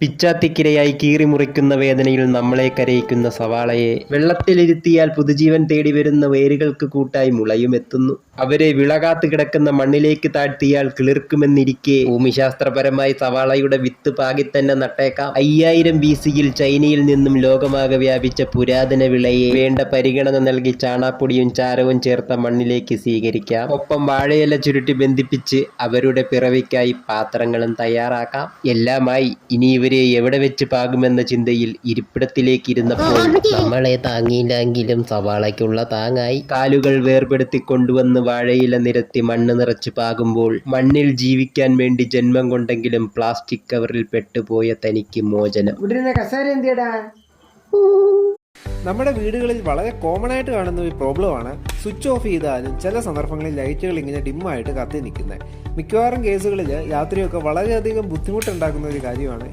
പിച്ചാത്തിക്കിരയായി കീറിമുറിക്കുന്ന വേദനയിൽ നമ്മളെ കരയിക്കുന്ന സവാളയെ വെള്ളത്തിലിരുത്തിയാൽ പുതുജീവൻ തേടി വരുന്ന വേരുകൾക്ക് കൂട്ടായി മുളയുമെത്തുന്നു. അവരെ വിളകാത്ത് കിടക്കുന്ന മണ്ണിലേക്ക് താഴ്ത്തിയാൽ കിളിർക്കുമെന്നിരിക്കെ ഭൂമിശാസ്ത്രപരമായി സവാളയുടെ വിത്ത് പാകിത്തന്നെ നട്ടേക്കാം. 5000 BC-യിൽ ചൈനയിൽ നിന്നും ലോകമാകെ വ്യാപിച്ച പുരാതന വിളയെ വേണ്ട പരിഗണന നൽകി ചാണാപ്പൊടിയും ചാരവും ചേർത്ത മണ്ണിലേക്ക് സ്വീകരിക്കാം. ഒപ്പം വാഴയില ചുരുട്ടി ബന്ധിപ്പിച്ച് അവരുടെ പിറവിക്കായി പാത്രങ്ങളും തയ്യാറാക്കാം. എല്ലാമായി ഇനി ഇവരെ എവിടെ വെച്ച് പാകുമെന്ന ചിന്തയിൽ ഇരിപ്പിടത്തിലേക്ക് ഇരുന്നപ്പോൾ നമ്മളെ താങ്ങിയില്ലെങ്കിലും സവാളയ്ക്കുള്ള താങ്ങായി. കാലുകൾ വേർപെടുത്തി കൊണ്ടുവന്ന് വാഴയില നിരത്തി മണ്ണ് നിറച്ച് പാകുമ്പോൾ മണ്ണിൽ ജീവിക്കാൻ വേണ്ടി ജന്മം കൊണ്ടെങ്കിലും പ്ലാസ്റ്റിക് കവറിൽ പെട്ടുപോയ തനിക്ക് മോചനം. നമ്മുടെ വീടുകളിൽ വളരെ കോമൺ ആയിട്ട് കാണുന്ന ഒരു പ്രോബ്ലമാണ് സ്വിച്ച് ഓഫ് ചെയ്താലും ചില സന്ദർഭങ്ങളിൽ ലൈറ്റുകൾ ഇങ്ങനെ ഡിമ്മായിട്ട് കത്തി നിൽക്കുന്നത്. മിക്കവാറും കേസുകളിൽ രാത്രിയൊക്കെ വളരെയധികം ബുദ്ധിമുട്ടുണ്ടാക്കുന്ന ഒരു കാര്യമാണ്